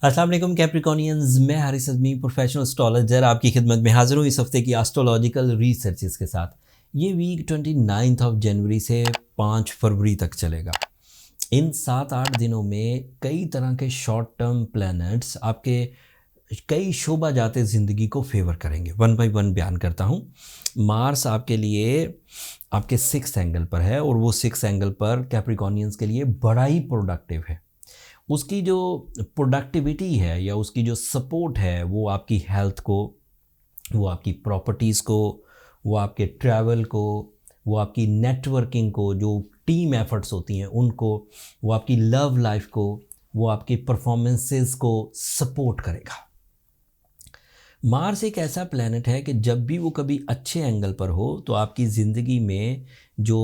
अस्सलाम वालेकुम कैप्रिकॉनियंस, मैं हारिस अज़मी प्रोफेशनल एस्ट्रोलॉजर आपकी खिदमत में हाज़िर हूँ इस हफ्ते की एस्ट्रोलॉजिकल रिसर्चेस के साथ। ये वीक 29 ऑफ जनवरी से 5 फरवरी तक चलेगा। इन 7-8 दिनों में कई तरह के शॉर्ट टर्म प्लैनेट्स आपके कई शोबा जाते ज़िंदगी को फेवर करेंगे। वन बाय वन बयान करता हूँ। मार्स आपके लिए आपके 6th एंगल पर है और वो 6th एंगल पर कैप्रिकॉनियंस के लिए बड़ा ही प्रोडक्टिव है। उसकी जो प्रोडक्टिविटी है या उसकी जो सपोर्ट है वो आपकी हेल्थ को, वो आपकी प्रॉपर्टीज़ को, वो आपके ट्रैवल को, वो आपकी नेटवर्किंग को, जो टीम एफर्ट्स होती हैं उनको, वो आपकी लव लाइफ को, वो आपकी परफॉर्मेंसेस को सपोर्ट करेगा। मार्स एक ऐसा प्लैनेट है कि जब भी वो कभी अच्छे एंगल पर हो तो आपकी ज़िंदगी में जो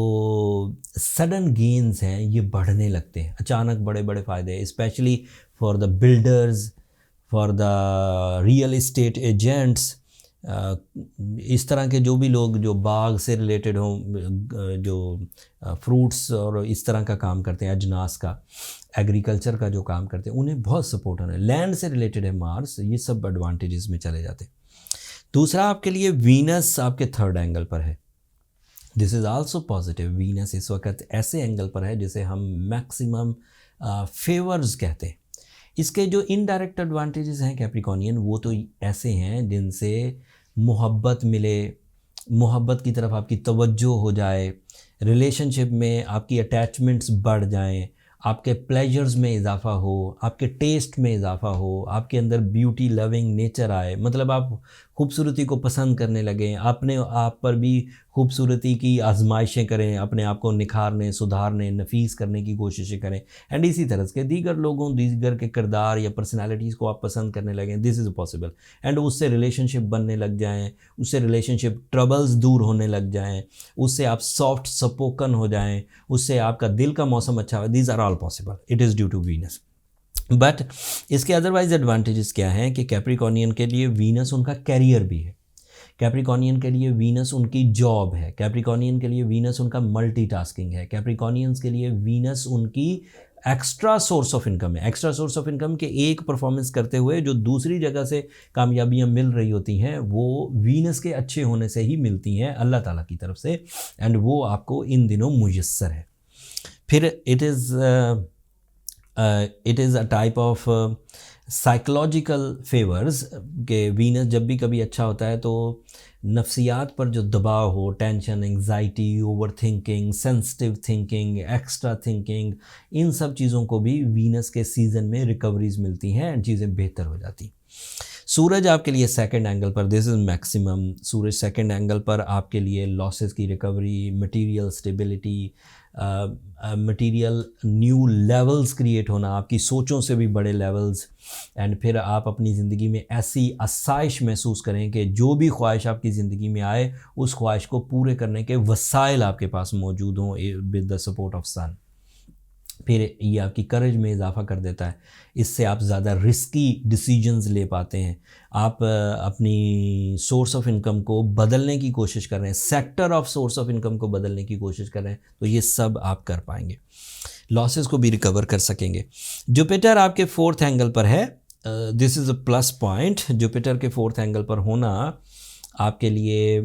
सडन गेन्स हैं ये बढ़ने लगते हैं, अचानक बड़े बड़े फ़ायदे, specially for the builders, for the real estate agents. इस तरह के जो भी लोग जो बाग से रिलेटेड हों, जो फ्रूट्स और इस तरह का काम करते हैं, अजनास का, एग्रीकल्चर का जो काम करते हैं, उन्हें बहुत सपोर्ट होना है। लैंड से रिलेटेड है मार्स, ये सब एडवांटेजेस में चले जाते हैं। दूसरा आपके लिए वीनस आपके 3rd एंगल पर है। This is also positive. Venus इस वक्त ऐसे एंगल पर है जिसे हम मैक्सिमम फेवर्स कहते हैं। इसके जो इनडायरेक्ट एडवांटेजेस हैं कैप्रिकॉनियन, वो तो ऐसे हैं जिनसे मोहब्बत मिले, मोहब्बत की तरफ आपकी तवज्जो हो जाए, रिलेशनशिप में आपकी अटैचमेंट्स बढ़ जाएं, आपके प्लेजर्स में इजाफ़ा हो, आपके टेस्ट में इजाफ़ा हो, आपके अंदर ब्यूटी लविंग नेचर आए, मतलब आप खूबसूरती को पसंद करने लगें, अपने आप पर भी खूबसूरती की आजमाइशें करें, अपने आप को निखारने, सुधारने, नफीस करने की कोशिशें करें, एंड इसी तरह के दीगर लोगों, दीगर के किरदार या पर्सनालिटीज़ को आप पसंद करने लगें। This is possible. एंड उससे रिलेशनशिप बनने लग जाएँ, उससे रिलेशनशिप ट्रबल्स दूर होने लग जाएँ, उससे आप सॉफ्ट स्पोकन हो जाएँ, उससे आपका दिल का मौसम अच्छा हो। These are all possible, it is due to Venus. But इसके अदरवाइज एडवांटेजेस क्या हैं कि कैप्रिकॉनियन के लिए वीनस उनका कैरियर भी है, कैप्रिकॉनियन के लिए वीनस उनकी जॉब है, कैप्रिकॉनियन के लिए वीनस उनका मल्टीटास्किंग है, कैप्रिकॉनियंस के लिए वीनस उनकी एक्स्ट्रा सोर्स ऑफ इनकम है। एक्स्ट्रा सोर्स ऑफ इनकम के एक परफॉर्मेंस करते हुए जो दूसरी जगह से कामयाबियां मिल रही होती हैं वो वीनस के अच्छे होने से ही मिलती हैं अल्लाह ताला की तरफ से, एंड वो आपको इन दिनों मुयस्सर है। फिर it is a type of psychological favours के वीनस जब भी कभी अच्छा होता है तो नफ्सियात पर जो दबाव हो, tension, anxiety, over thinking, sensitive thinking, extra thinking, इन सब चीज़ों को भी वीनस के सीज़न में रिकवरीज मिलती हैं एंड चीज़ें बेहतर हो जाती। सूरज आपके लिए 2nd एंगल पर, this is maximum. Suraj 2nd angle पर आपके लिए लॉसेस की recovery, material stability, material new levels create होना, आपकी सोचों से भी बड़े लेवल्स, एंड फिर आप अपनी ज़िंदगी में ऐसी आसाइश महसूस करें कि जो भी ख्वाहिश आपकी ज़िंदगी में आए उस ख्वाहिश को पूरे करने के वसाइल आपके पास मौजूद हों विद द सपोर्ट ऑफ सन। फिर ये आपकी करेज में इजाफा कर देता है, इससे आप ज़्यादा रिस्की डिसीजंस ले पाते हैं, आप अपनी सोर्स ऑफ इनकम को बदलने की कोशिश कर रहे हैं, sector of source of income को बदलने की कोशिश कर रहे हैं, तो ये सब आप कर पाएंगे, लॉसेस को भी रिकवर कर सकेंगे। जुपिटर आपके 4th एंगल पर है, this is a plus point. Jupiter के 4th एंगल पर होना आपके लिए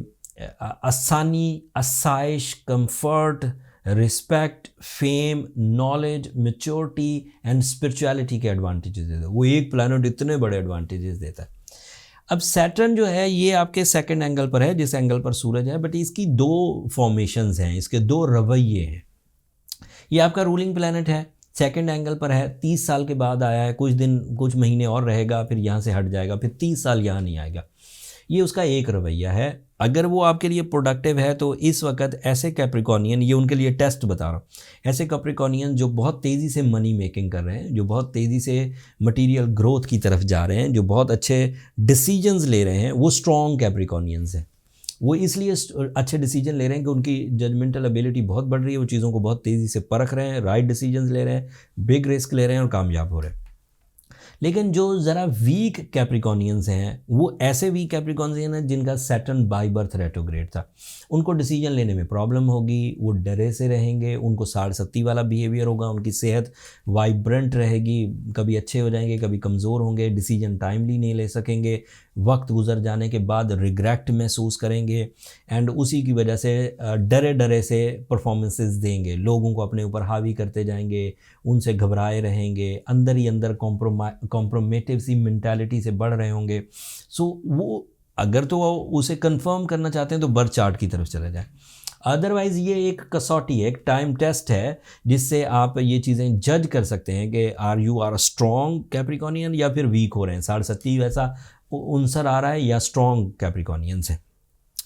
आसानी, आसाइश, comfort, respect, fame, knowledge, maturity and spirituality के एडवांटेजेस देता है। वो एक प्लैनेट इतने बड़े एडवांटेजेस देता है। अब सैटर्न जो है ये आपके 2nd एंगल पर है, जिस एंगल पर सूरज है, बट इसकी 2 फॉर्मेशंस हैं, इसके 2 रवैये हैं। ये आपका रूलिंग प्लैनेट है, 2nd एंगल पर है, 30 साल के बाद आया है, कुछ दिन, कुछ महीने और रहेगा, फिर यहाँ से हट जाएगा, फिर 30 साल यहाँ नहीं आएगा। ये उसका एक रवैया है। अगर वो आपके लिए प्रोडक्टिव है तो इस वक्त ऐसे कैप्रिकॉनियन, ये उनके लिए टेस्ट बता रहा हूँ, ऐसे कैप्रिकॉनियन जो बहुत तेज़ी से मनी मेकिंग कर रहे हैं, जो बहुत तेज़ी से मटेरियल ग्रोथ की तरफ जा रहे हैं, जो बहुत अच्छे डिसीजंस ले रहे हैं, वो स्ट्रॉन्ग कैप्रिकॉनियंस हैं। वो इसलिए अच्छे डिसीजन ले रहे हैं कि उनकी जजमेंटल एबिलिटी बहुत बढ़ रही है, वो चीज़ों को बहुत तेज़ी से परख रहे हैं, राइट डिसीजंस ले रहे हैं, बिग रिस्क ले रहे हैं और कामयाब हो रहे हैं। लेकिन जो ज़रा वीक कैप्रिकॉनियंस हैं वो ऐसे वीक कैप्रिकॉनियन हैं जिनका सैटर्न बाय बर्थ रेट्रोग्रेड था, उनको डिसीजन लेने में प्रॉब्लम होगी, वो डरे से रहेंगे, उनको साढ़सत्ती वाला बिहेवियर होगा, उनकी सेहत वाइब्रेंट रहेगी, कभी अच्छे हो जाएंगे कभी कमज़ोर होंगे, डिसीजन टाइमली नहीं ले सकेंगे, वक्त गुजर जाने के बाद रिग्रेट महसूस करेंगे एंड उसी की वजह से डरे डरे से परफॉर्मेंसेस देंगे, लोगों को अपने ऊपर हावी करते जाएंगे, उनसे घबराए रहेंगे, अंदर ही अंदर कॉम्प्रोमेटिव सी मेंटालिटी से बढ़ रहे होंगे। सो वो अगर तो उसे कंफर्म करना चाहते हैं तो बर्थ चार्ट की तरफ चले जाएं, अदरवाइज़ ये एक कसौटी है, एक टाइम टेस्ट है जिससे आप ये चीज़ें जज कर सकते हैं कि you are a strong capricornian या फिर वीक हो रहे हैं, 67 वैसा उनसर आ रहा है या स्ट्रॉन्ग कैप्रिकॉनियंस है।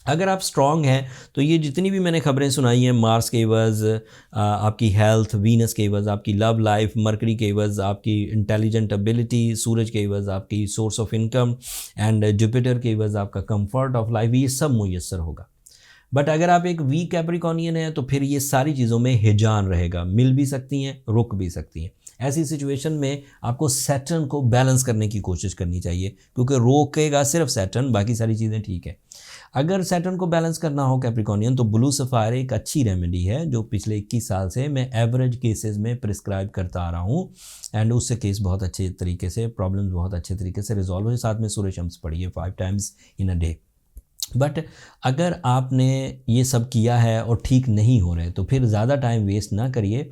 अगर आप स्ट्रॉन्ग हैं तो ये जितनी भी मैंने खबरें सुनाई हैं, मार्स के एवज़ आपकी हेल्थ, वीनस के एवज़ आपकी लव लाइफ, मरकरी के एवज़ आपकी इंटेलिजेंट एबिलिटी, सूरज के एवज़ आपकी source of income and Jupiter के एवज़ आपका कंफर्ट ऑफ लाइफ, ये सब मुयस्सर होगा। बट अगर आप एक वीक कैप्रिकॉनियन हैं तो फिर ये सारी चीज़ों में हिजान रहेगा, मिल भी सकती हैं, रुक भी सकती हैं। ऐसी सिचुएशन में आपको सैटर्न को बैलेंस करने की कोशिश करनी चाहिए, क्योंकि रोकेगा सिर्फ सैटर्न, बाकी सारी चीज़ें ठीक है। अगर सैटर्न को बैलेंस करना हो कैप्रिकॉनियन तो ब्लू सफ़ायर एक अच्छी रेमेडी है जो पिछले 21 साल से मैं एवरेज केसेस में प्रिस्क्राइब करता आ रहा हूँ एंड उससे केस बहुत अच्छे तरीके से, प्रॉब्लम्स बहुत अच्छे तरीके से रिजॉल्व हो। साथ में सूर्य शम्स पढ़िए 5 times in a day. But अगर आपने ये सब किया है और ठीक नहीं हो रहे तो फिर ज़्यादा टाइम वेस्ट ना करिए,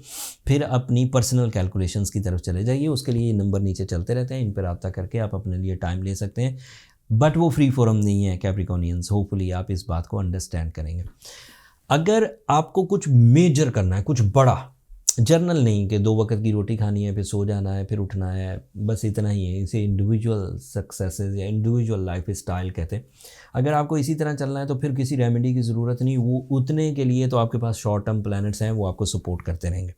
फिर अपनी पर्सनल कैलकुलेशंस की तरफ चले जाइए। उसके लिए ये नंबर नीचे चलते रहते हैं, इन पर रब्ता करके आप अपने लिए टाइम ले सकते हैं, बट वो फ्री फोरम नहीं है कैप्रिकॉनियंस। होपफुली आप इस बात को अंडरस्टैंड करेंगे। अगर आपको कुछ मेजर करना है, कुछ बड़ा, जर्नल नहीं कि 2 वक्त की रोटी खानी है, फिर सो जाना है, फिर उठना है, बस इतना ही है, इसे इंडिविजुअल सक्सेसेस या इंडिविजुअल लाइफ स्टाइल कहते हैं। अगर आपको इसी तरह चलना है तो फिर किसी रेमेडी की ज़रूरत नहीं, वो उतने के लिए तो आपके पास शॉर्ट टर्म प्लैनेट्स हैं, वो आपको सपोर्ट करते रहेंगे।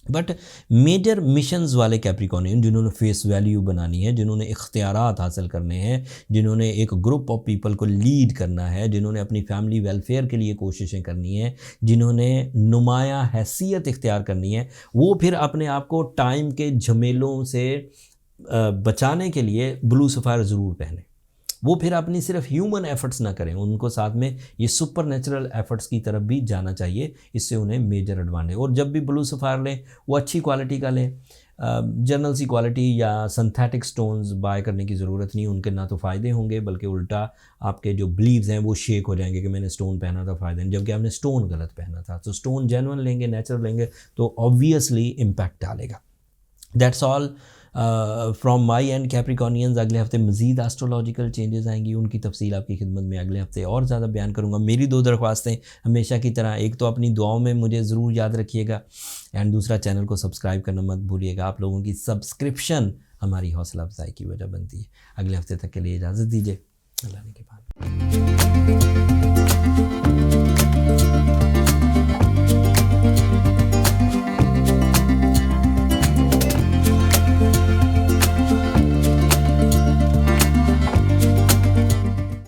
बट मेजर मिशंस वाले कैप्रिकॉनियन जिन्होंने फेस वैल्यू बनानी है, जिन्होंने इख्तियारात हासिल करने हैं, जिन्होंने एक ग्रुप ऑफ पीपल को लीड करना है, जिन्होंने अपनी फैमिली वेलफेयर के लिए कोशिशें करनी है, जिन्होंने नुमाया हैसियत इख्तियार करनी है, वो फिर अपने आप को टाइम के झमेलों से बचाने के लिए ब्लू सफ़ायर ज़रूर पहने। वो फिर अपनी सिर्फ ह्यूमन एफर्ट्स ना करें, उनको साथ में ये सुपर नेचुरल एफर्ट्स की तरफ भी जाना चाहिए, इससे उन्हें मेजर एडवांटेज। और जब भी ब्लू सफ़ायर लें वो अच्छी क्वालिटी का लें, जनरल सी क्वालिटी या सिंथेटिक स्टोन्स बाय करने की ज़रूरत नहीं, उनके ना तो फ़ायदे होंगे बल्कि उल्टा आपके जो बिलीव्स हैं वो शेक हो जाएंगे कि मैंने स्टोन पहना था फ़ायदा नहीं, जबकि आपने स्टोन गलत पहना था। तो स्टोन जेन्युइन लेंगे, नेचुरल लेंगे तो ऑब्वियसली इम्पैक्ट डालेगा। That's all from my end Capricornians. अगले हफ्ते मज़ीद एस्ट्रोलॉजिकल चेंजेस आएंगी, उनकी तफसील आपकी खिदमत में अगले हफ्ते और ज़्यादा बयान करूँगा। मेरी 2 दरख्वास्तें हमेशा की तरह, एक तो अपनी दुआओं में मुझे ज़रूर याद रखिएगा एंड दूसरा चैनल को सब्सक्राइब करना मत भूलिएगा। आप लोगों की सब्सक्रिप्शन हमारी हौसला अफजाई की वजह बनती है। अगले हफ्ते तक के लिए इजाज़त दीजिए, अल्लाह ने के बाद।